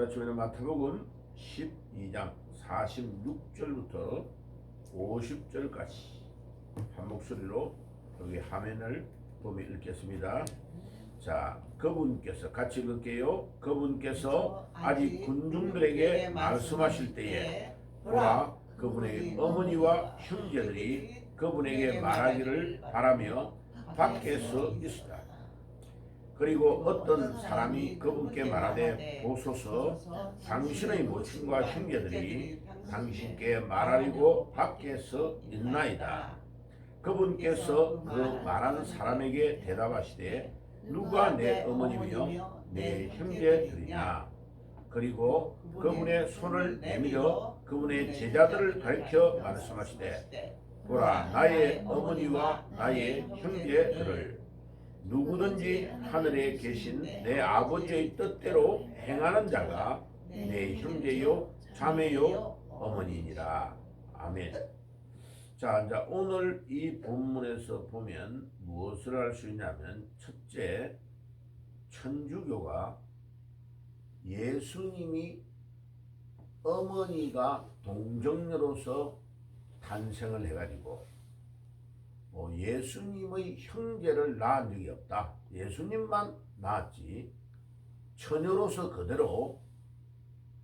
가르치면 마태복음 12장 46절부터 50절까지 한 목소리로 여기 화면을 보며 읽겠습니다. 자, 그분께서 같이 읽을게요. 그분께서 아직 군중들에게 말씀하실 때에 보라, 그분의 어머니와 형제들이 그분에게 말하기를 바라며 밖에 서 있었다. 그리고 어떤 사람이 그분께 말하되 보소서, 당신의 모친과 형제들이 당신께 말하려고 밖에 서 있나이다. 그분께서 그 말하는 사람에게 대답하시되 누가 내 어머니며 내 형제들이냐. 그리고 그분의 손을 내밀어 그분의 제자들을 가리켜 말씀하시되 보라, 나의 어머니와 나의 형제들을. 누구든지 하늘에 계신 내 아버지의 뜻대로 행하는 자가 내 형제요 자매요 어머니니라. 아멘. 자, 이제 오늘 이 본문에서 보면 무엇을 알 수 있냐면, 첫째, 천주교가 예수님이 어머니가 동정녀로서 탄생을 해가지고 예수님의 형제를 낳은 적이 없다. 예수님만 낳았지 처녀로서 그대로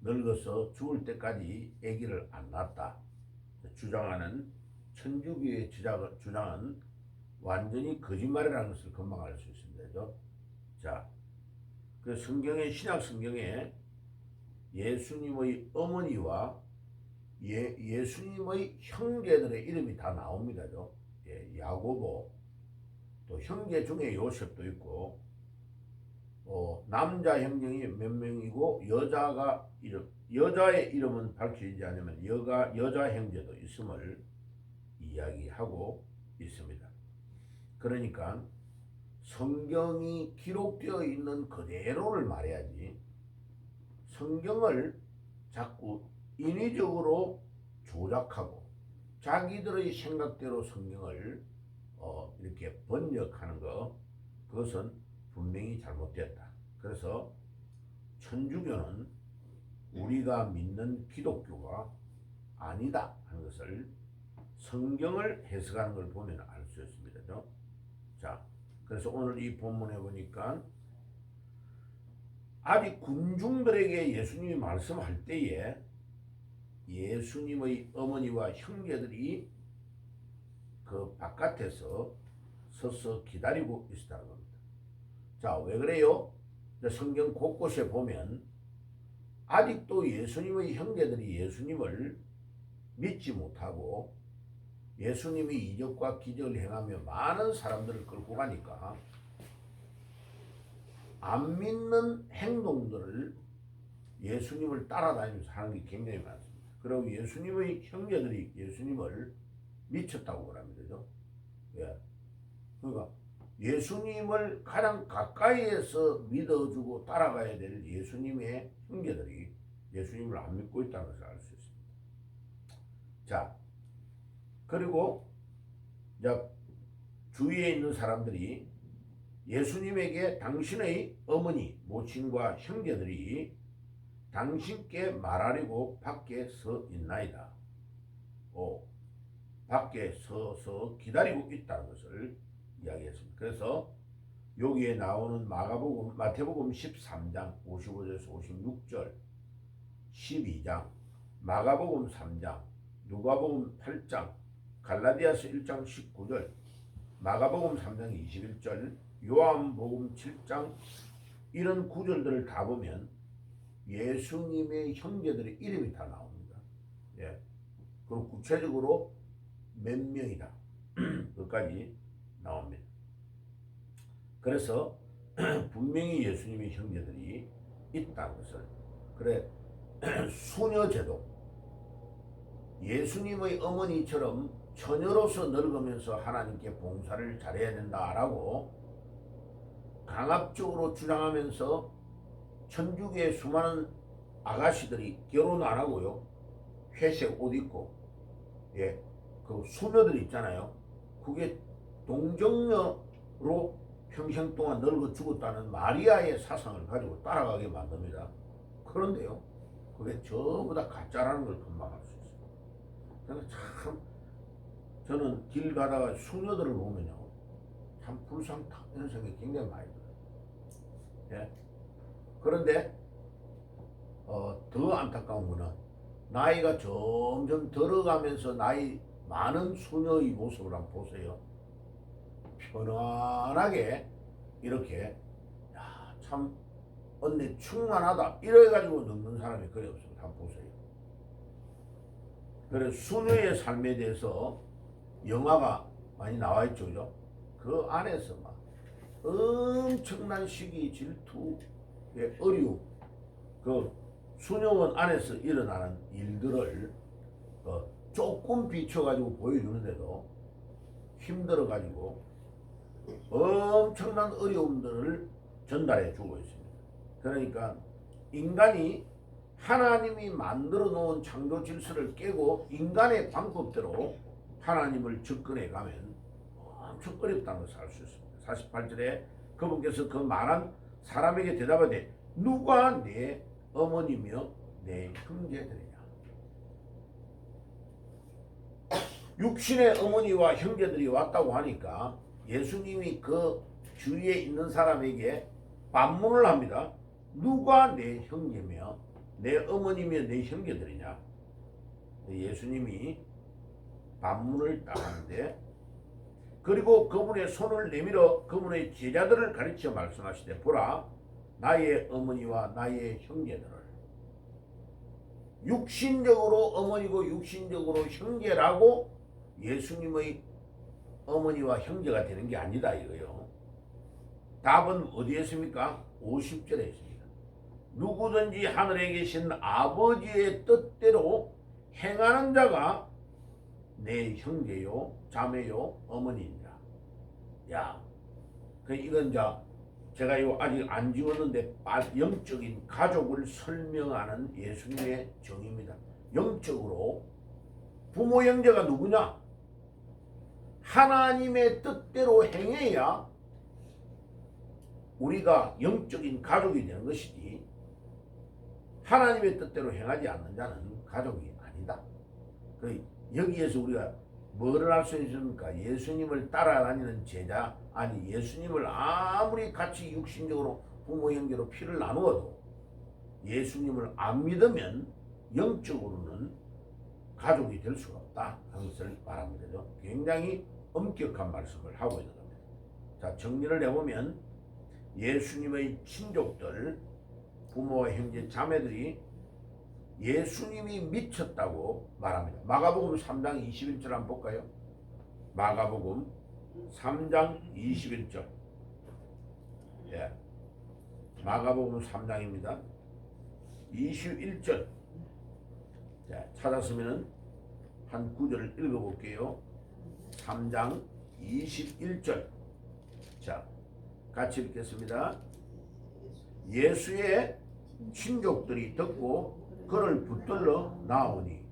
늙어서 죽을 때까지 아기를 안 낳았다 주장하는 천주교의 주장은 완전히 거짓말이라는 것을 금방 알 수 있습니다. 자, 그 신약 성경에 예수님의 어머니와 예수님의 형제들의 이름이 다 나옵니다. 야고보, 또 형제 중에 요셉도 있고, 남자 형제이 몇 명이고 여자의 이름은 밝히지 않으면 여자 형제도 있음을 이야기하고 있습니다. 그러니까 성경이 기록되어 있는 그대로를 말해야지, 성경을 자꾸 인위적으로 조작하고 자기들의 생각대로 성경을 이렇게 번역하는 것, 그것은 분명히 잘못됐다. 그래서 천주교는 우리가 믿는 기독교가 아니다 하는 것을 성경을 해석하는 걸 보면 알 수 있습니다. 자, 그래서 오늘 이 본문에 보니까 아직 군중들에게 예수님이 말씀할 때에 예수님의 어머니와 형제들이 그 바깥에서 서서 기다리고 있었다는 겁니다. 자, 왜 그래요? 성경 곳곳에 보면 아직도 예수님의 형제들이 예수님을 믿지 못하고 예수님이 이적과 기적을 행하며 많은 사람들을 끌고 가니까 안 믿는 행동들을 예수님을 따라다니면서 하는 게 굉장히 많습니다. 그리고 예수님의 형제들이 예수님을 미쳤다고 그럽니다. 예. 그러니까 예수님을 가장 가까이에서 믿어주고 따라가야 될 예수님의 형제들이 예수님을 안 믿고 있다는 것을 알 수 있습니다. 자, 그리고 이제 주위에 있는 사람들이 예수님에게 당신의 어머니, 모친과 형제들이 당신께 말하려고 밖에 서 있나이다. 밖에 서서 기다리고 있다는 것을 이야기했습니다. 그래서 여기에 나오는 마태복음 13장 55절에서 56절, 12장, 마가복음 3장, 누가복음 8장, 갈라디아서 1장 19절, 마가복음 3장 21절, 요한복음 7장, 이런 구절들을 다 보면 예수님의 형제들의 이름이 다 나옵니다. 예. 그리고 구체적으로 몇 명이다 그까지 나옵니다. 그래서 분명히 예수님의 형제들이 있다는 것을, 그래 수녀제도, 예수님의 어머니처럼 처녀로서 늙으면서 하나님께 봉사를 잘해야 된다라고 강압적으로 주장하면서 천주교의 수많은 아가씨들이 결혼 안 하고요, 회색 옷 입고, 그 수녀들 있잖아요, 그게 동정녀로 평생 동안 늙어 죽었다는 마리아의 사상을 가지고 따라가게 만듭니다. 그런데요, 그게 전부 다 가짜라는 걸 금방 알 수 있어요. 그래서 참 저는 길 가다가 수녀들을 보면요, 참 불쌍다 이런 생각이 굉장히 많이 들어요. 예? 그런데 더 안타까운 거는 나이가 점점 들어가면서 나이 많은 수녀의 모습을 한번 보세요. 편안하게 이렇게 참 언니 충만하다 이래가지고 늙는 사람이 거의 없습니다. 한번 보세요. 그래서 수녀의 삶에 대해서 영화가 많이 나와 있죠, 그죠? 그 안에서 막 엄청난 시기, 질투의 어려움, 그 수녀원 안에서 일어나는 일들을 조금 비춰가지고 보여주는데도 힘들어가지고 엄청난 어려움들을 전달해 주고 있습니다. 그러니까 인간이 하나님이 만들어 놓은 창조 질서를 깨고 인간의 방법대로 하나님을 접근해 가면 엄청 어렵다는 것을 알 수 있습니다. 48절에 그분께서 그 말한 사람에게 대답하되 누가 내 어머니며 내 형제들이냐. 육신의 어머니와 형제들이 왔다고 하니까 예수님이 그 주위에 있는 사람에게 반문을 합니다. 누가 내 형제며 내 어머니며 내 형제들이냐. 예수님이 반문을 딱 하는데, 그리고 그분의 손을 내밀어 그분의 제자들을 가르쳐 말씀하시되 보라 나의 어머니와 나의 형제들을. 육신적으로 어머니고 육신적으로 형제라고 예수님의 어머니와 형제가 되는 게 아니다 이거요. 답은 어디에 있습니까? 50절에 있습니다. 누구든지 하늘에 계신 아버지의 뜻대로 행하는 자가 내 형제요 자매요 어머니니라. 야, 이건 제가 이거 아직 안 지웠는데 영적인 가족을 설명하는 예수님의 정의입니다. 영적으로 부모 형제가 누구냐? 하나님의 뜻대로 행해야 우리가 영적인 가족이 되는 것이지, 하나님의 뜻대로 행하지 않는 자는 가족이 아니다. 여기에서 우리가 뭐를 알 수 있습니까? 예수님을 따라다니는 제자, 아니 예수님을 아무리 같이 육신적으로 부모 형제로 피를 나누어도 예수님을 안 믿으면 영적으로는 가족이 될 수가 없다 하는 것을 말합니다. 굉장히 엄격한 말씀을 하고 있는 겁니다. 자, 정리를 해보면 예수님의 친족들, 부모와 형제, 자매들이 예수님이 미쳤다고 말합니다. 마가복음 3장 21절 한번 볼까요? 마가복음 3장 21절. 예. 마가복음 3장입니다. 21절. 자, 찾았으면은 한 구절을 읽어볼게요. 3장 21절. 자, 같이 읽겠습니다. 예수의 친족들이 듣고 그를 붙들러 나오니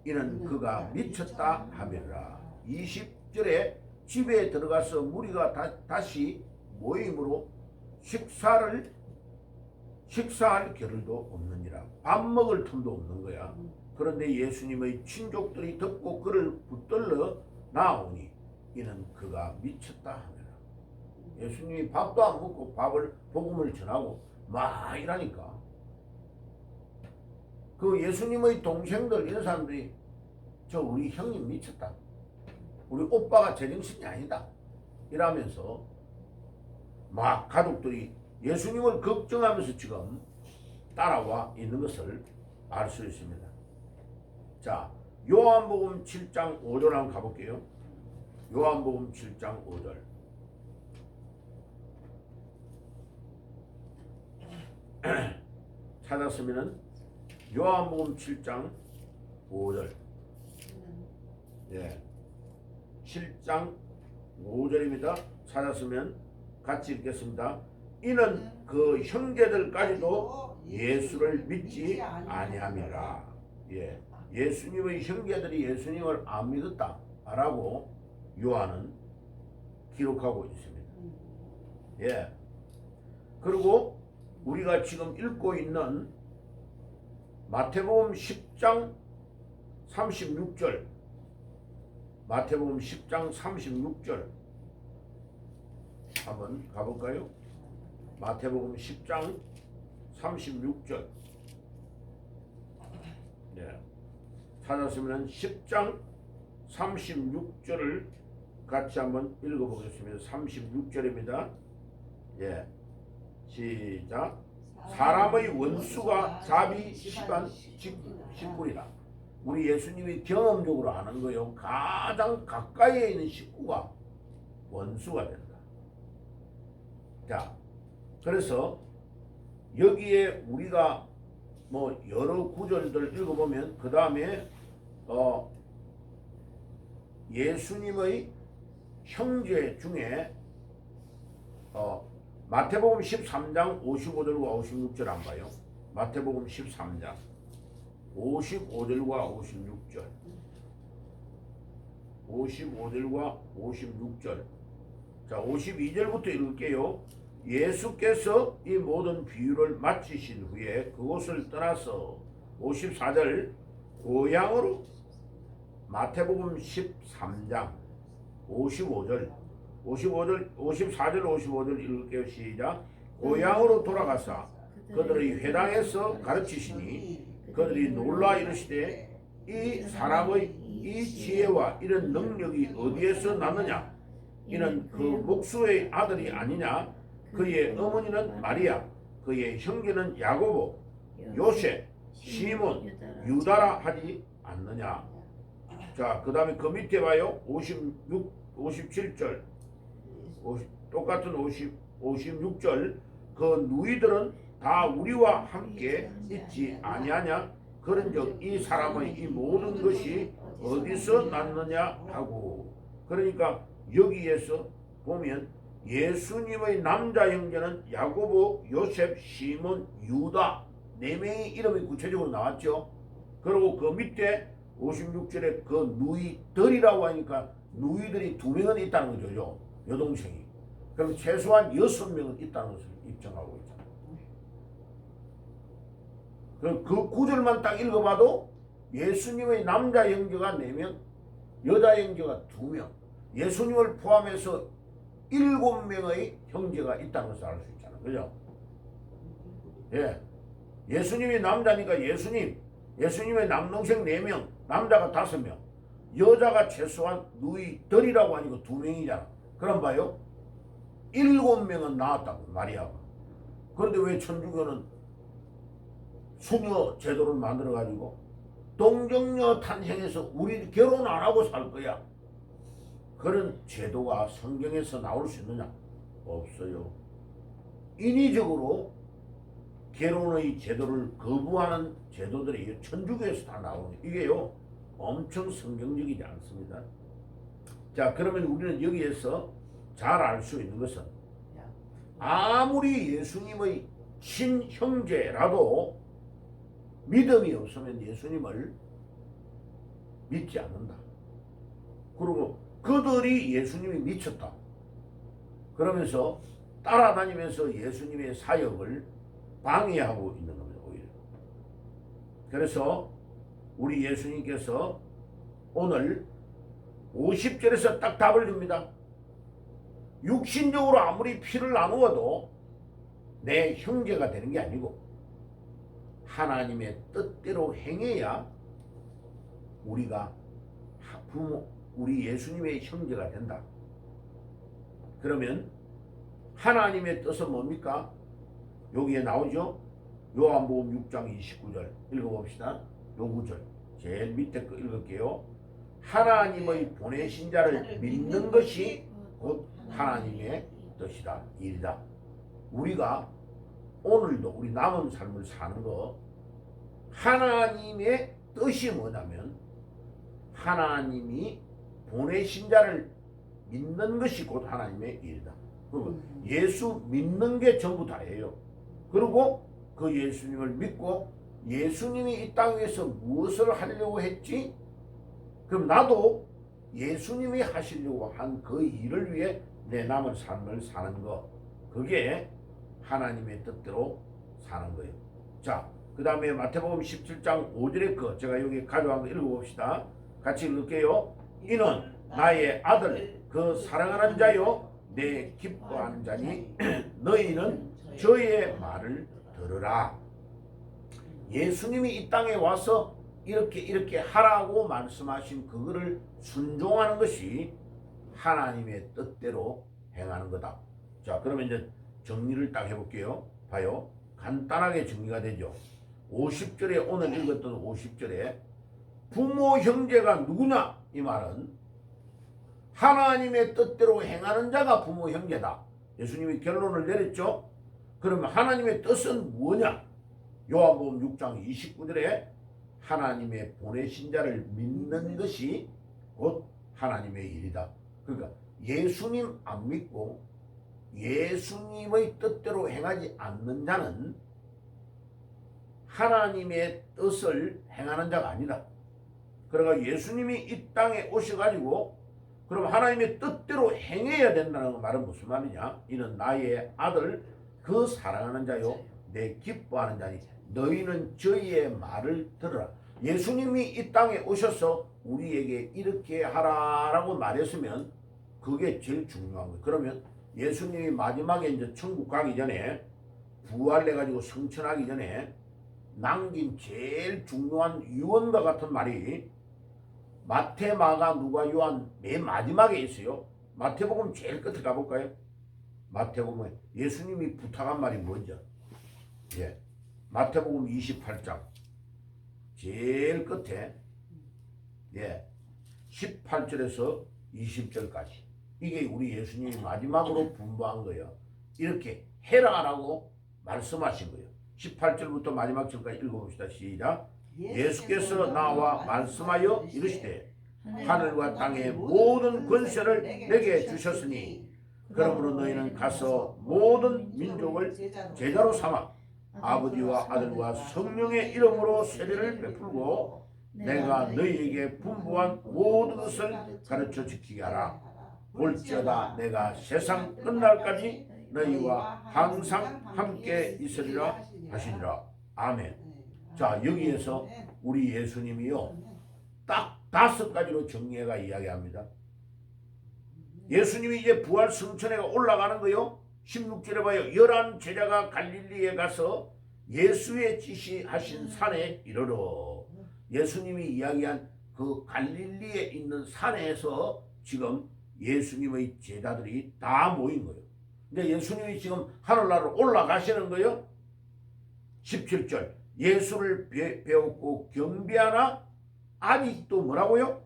이는 그가 미쳤다 하미라. 20절에 집에 들어가서 무리가 다시 모임으로 식사할 겨를도 없느니라. 밥 먹을 틈도 없는 거야. 그런데 예수님의 친족들이 듣고 그를 붙들러 나오니 이는 그가 미쳤다 하미라. 예수님이 밥도 안 먹고 복음을 전하고 막 이러니까 그 예수님의 동생들 이런 사람들이 우리 형님 미쳤다, 우리 오빠가 제정신이 아니다 이러면서 막 가족들이 예수님을 걱정하면서 지금 따라와 있는 것을 알 수 있습니다. 자, 요한복음 7장 5절 한번 가볼게요. 요한복음 7장 5절. 찾았으면은 요한복음 7장 5절. 예. 7장 5절입니다. 찾았으면 같이 읽겠습니다. 이는 그 형제들까지도 예수를 믿지 아니함이라. 예. 예수님의 형제들이 예수님을 안 믿었다라고 요한은 기록하고 있습니다. 예. 그리고 우리가 지금 읽고 있는 마태복음 10장 36절. 마태복음 10장 36절. 한번 가볼까요? 마태복음 10장 36절. 네. 찾았으면 10장 36절을 같이 한번 읽어보겠습니다. 36절입니다. 예, 시작. 사람의 원수가 자비 10분이라. 우리 예수님이 경험적으로 아는 거요. 가장 가까이에 있는 식구가 원수가 된다. 자, 그래서 여기에 우리가 뭐 여러 구절들 읽어보면 그 다음에 예수님의 형제 중에 마태복음 13장 55절과 56절 안 봐요. 마태복음 13장 55절과 56절 55절과 56절. 자, 52절부터 읽을게요. 예수께서 이 모든 비유를 마치신 후에 그곳을 떠나서 54절 고향으로 마태복음 13장 54절 54절 55절 읽을게요. 시작. 고향으로 돌아가사 그들의 회당에서 가르치시니 그들이 놀라 이르시되 이 사람의 이 지혜와 이런 능력이 어디에서 났느냐? 이는 그 목수의 아들이 아니냐? 그의 어머니는 마리아, 그의 형제는 야고보, 요셉, 시몬, 유다라 하지 않느냐? 자, 그 다음에 그 밑에 봐요. 57절 똑같은 56절. 그 누이들은 다 우리와 함께 있지 아니하냐? 그런즉 이 사람의 이 모든 것이 어디서 났느냐 하고. 그러니까 여기에서 보면 예수님의 남자 형제는 야고보, 요셉, 시몬, 유다 네 명의 이름이 구체적으로 나왔죠. 그리고 그 밑에 56절에 그 누이들이라고 하니까 누이들이 2명은 있다는 거죠. 여동생이. 그럼 최소한 6명은 있다는 것을 입증하고 있잖아요. 그럼 그 구절만 딱 읽어봐도 예수님의 남자 형제가 4명, 여자 형제가 2명, 예수님을 포함해서 7명의 형제가 있다는 것을 알 수 있잖아요. 그죠? 예. 예수님이 남자니까 예수님의 남동생 4명, 남자가 5명, 여자가 최소한 누이들이라고 하니까 2명이잖아. 그럼 봐요. 7명은 나왔다고, 마리아가. 그런데 왜 천주교는 수녀 제도를 만들어가지고 동정녀 탄생해서 우리 결혼 안 하고 살 거야. 그런 제도가 성경에서 나올 수 있느냐? 없어요. 인위적으로 결혼의 제도를 거부하는 제도들이 천주교에서 다 나오는 이게요. 엄청 성경적이지 않습니다. 자, 그러면 우리는 여기에서 잘 알 수 있는 것은 아무리 예수님의 친형제라도 믿음이 없으면 예수님을 믿지 않는다. 그리고 그들이 예수님이 미쳤다. 그러면서 따라다니면서 예수님의 사역을 방해하고 있는 겁니다. 오히려. 그래서 우리 예수님께서 오늘 50절에서 딱 답을 줍니다. 육신적으로 아무리 피를 나누어도 내 형제가 되는 게 아니고 하나님의 뜻대로 행해야 우리가 우리 예수님의 형제가 된다. 그러면 하나님의 뜻은 뭡니까? 여기에 나오죠? 요한복음 6장 29절 읽어봅시다. 요 구절 제일 밑에 거 읽을게요. 하나님의 보내신 자를 믿는 것이 곧 하나님의 뜻이다, 일이다. 우리가 오늘도 우리 남은 삶을 사는 거 하나님의 뜻이 뭐냐면 하나님이 보내신 자를 믿는 것이 곧 하나님의 일이다. 그리고 예수 믿는 게 전부 다예요. 그리고 그 예수님을 믿고 예수님이 이 땅에서 무엇을 하려고 했지? 그럼 나도 예수님이 하시려고 한 그 일을 위해 내 남은 삶을 사는 거, 그게 하나님의 뜻대로 사는 거예요. 자, 그 다음에 마태복음 17장 5절에 거 제가 여기 가져간 거 읽어봅시다. 같이 읽을게요. 이는 나의 아들 그 사랑하는 자요 내 기뻐하는 자니 너희는 저의 말을 들으라. 예수님이 이 땅에 와서 이렇게 하라고 말씀하신 그거를 순종하는 것이 하나님의 뜻대로 행하는 거다. 자, 그러면 이제 정리를 딱 해볼게요. 봐요. 간단하게 정리가 되죠. 50절에 오늘 읽었던 50절에 부모 형제가 누구냐? 이 말은 하나님의 뜻대로 행하는 자가 부모 형제다. 예수님이 결론을 내렸죠. 그러면 하나님의 뜻은 뭐냐? 요한복음 6장 29절에 하나님의 보내신 자를 믿는 것이 곧 하나님의 일이다. 그러니까 예수님 안 믿고 예수님의 뜻대로 행하지 않는 자는 하나님의 뜻을 행하는 자가 아니다. 그러니까 예수님이 이 땅에 오셔가지고 그럼 하나님의 뜻대로 행해야 된다는 말은 무슨 말이냐? 이는 나의 아들 그 사랑하는 자요 내 기뻐하는 자니 너희는 저희의 말을 들으라. 예수님이 이 땅에 오셔서 우리에게 이렇게 하라라고 말했으면 그게 제일 중요한 거예요. 그러면 예수님이 마지막에 이제 천국 가기 전에 부활해가지고 성천하기 전에 남긴 제일 중요한 유언과 같은 말이 마태, 마가, 누가, 요한 맨 마지막에 있어요. 마태복음 제일 끝에 가볼까요? 마태복음에 예수님이 부탁한 말이 뭔지. 예. 마태복음 28장 제일 끝에 18절에서 20절까지 이게 우리 예수님이 마지막으로 분부한 거예요. 이렇게 해라라고 말씀하신 거예요. 18절부터 마지막 절까지 읽어봅시다. 시작. 예수께서 나와 말씀하여 이르시되 하늘과 땅의 모든 권세를 내게 주셨으니 그러므로 너희는 가서 모든 민족을 제자로 삼아 아버지와 아들과 성령의 이름으로 세례를 베풀고 내가 너희에게 분부한 모든 것을 가르쳐 지키게 하라. 볼지어다 내가 세상 끝날까지 너희와 항상 함께 있으리라 하시니라. 아멘. 자, 여기에서 우리 예수님이요 딱 5가지로 정리해가 이야기합니다. 예수님이 이제 부활 성천에 올라가는 거요. 16절에 봐요. 11 제자가 갈릴리에 가서 예수의 지시하신 산에 이르러. 예수님이 이야기한 그 갈릴리에 있는 산에서 지금 예수님의 제자들이 다 모인 거예요. 근데 예수님이 지금 하늘나라로 올라가시는 거예요. 17절 예수를 배웠고 경배하나 아직도 뭐라고요?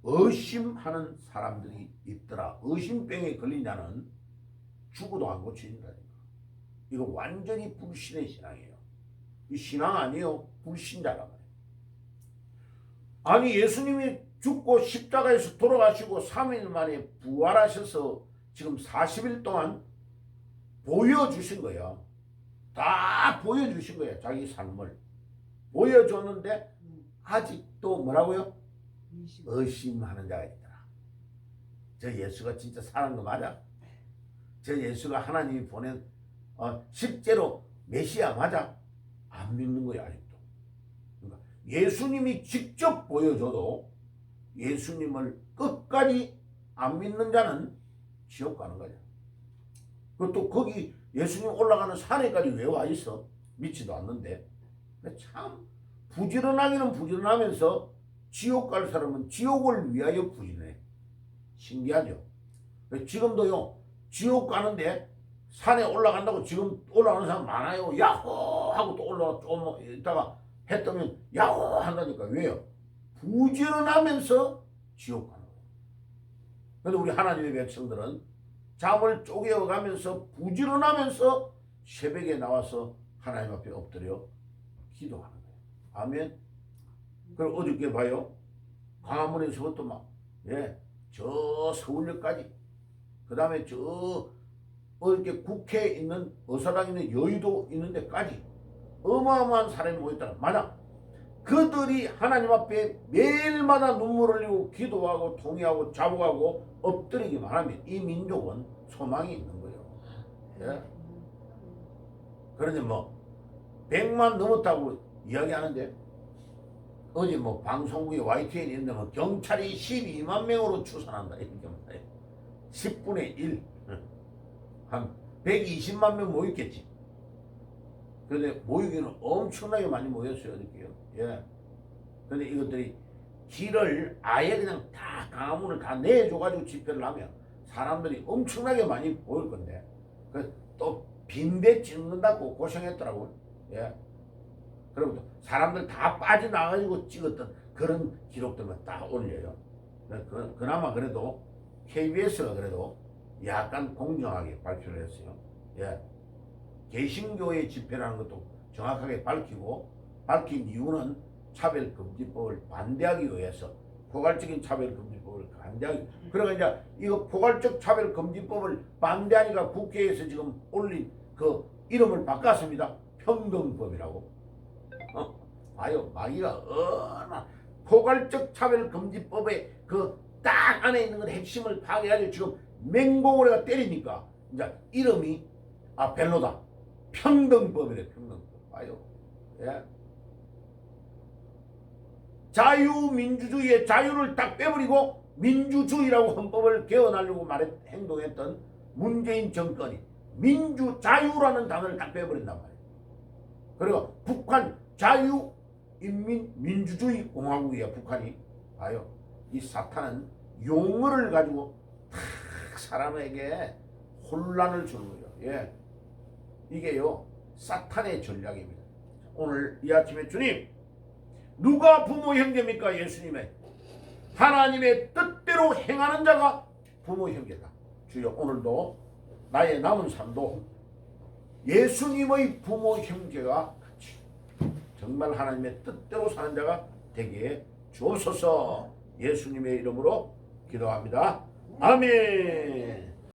의심하는 사람들이 있더라. 의심병에 걸린 자는 죽어도 안 고쳐진다니까. 이거 완전히 불신의 신앙이에요. 이 신앙 아니에요. 불신자란 말이에요. 아니 예수님이 죽고 십자가에서 돌아가시고 3일 만에 부활하셔서 지금 40일 동안 보여주신 거예요. 다 보여주신 거예요. 자기 삶을 보여줬는데 아직도 뭐라고요? 의심하는 자가 있더라. 저 예수가 진짜 사는 거 맞아? 저 예수가 하나님이 보낸 실제로 메시아 맞아? 안 믿는 거야 아직도. 그러니까 예수님이 직접 보여줘도 예수님을 끝까지 안 믿는 자는 지옥 가는 거야. 그것도 거기 예수님 올라가는 산에까지 왜 와 있어? 믿지도 않는데. 참 부지런하기는 부지런하면서 지옥 갈 사람은 지옥을 위하여 부지런해. 신기하죠? 지금도요 지옥 가는데 산에 올라간다고 지금 올라가는 사람 많아요. 야호 하고 또 올라가 좀 있다가 해 뜨면 야호 한다니까. 왜요? 부지런하면서 지옥 가는 거예요. 그런데 우리 하나님의 백성들은 잠을 쪼개어가면서 부지런하면서 새벽에 나와서 하나님 앞에 엎드려 기도하는 거예요. 아멘. 그럼 어저께 봐요. 광화문에서부터 막 저 서울역까지 그 다음에 저 이렇게 국회에 있는 의사당 있는 여의도 있는 데까지 어마어마한 사람이 모였다. 맞아. 그들이 하나님 앞에 매일마다 눈물 흘리고 기도하고 통회하고 자복하고 엎드리기만 하면 이 민족은 소망이 있는 거예요. 예? 그러니 뭐 100만 넘었다고 이야기하는데 어제 뭐 방송국에 YTN이 있는데 뭐 경찰이 12만 명으로 추산한다 이렇게 말해. 10분의 1. 한 120만 명 모였겠지. 그런데 모이기는 엄청나게 많이 모였어요. 어저께요. 예. 근데 이것들이 길을 아예 그냥 다 강화문을 다 내줘가지고 집회를 하면 사람들이 엄청나게 많이 보일 건데 또 빈대 찍는다고 고생했더라고요. 예. 그리고 또 사람들 다 빠져나가지고 찍었던 그런 기록들만 딱 올려요. 그나마 그래도 KBS가 그래도 약간 공정하게 발표를 했어요. 예. 개신교의 집회라는 것도 정확하게 밝힌 이유는 차별금지법을 반대하기 위해서 포괄적인 차별금지법을 반대하기. 그러니까 이제 이거 포괄적 차별금지법을 반대하니까 국회에서 지금 올린 그 이름을 바꿨습니다. 평등법이라고. 봐요, 마귀가 얼마나 포괄적 차별금지법의 그 딱 안에 있는 건 핵심을 파괴하려 지금 맹공을 해가 때리니까 이제 이름이 별로다. 평등법이래. 평등법. 봐요. 예. 자유민주주의의 자유를 딱 빼버리고 민주주의라고 헌법을 개헌하려고 행동했던 문재인 정권이 민주자유라는 단어를 딱 빼버린단 말이에요. 그리고 북한 자유인민민주주의 공화국이야. 북한이. 봐요. 이 사탄은 용어를 가지고 탁 사람에게 혼란을 주는 거예요. 예. 이게요 사탄의 전략입니다. 오늘 이 아침에 주님 누가 부모 형제입니까? 예수님의 하나님의 뜻대로 행하는 자가 부모 형제다. 주여 오늘도 나의 남은 삶도 예수님의 부모 형제가 같이 정말 하나님의 뜻대로 사는 자가 되게 주옵소서. 예수님의 이름으로 기도합니다. 아멘.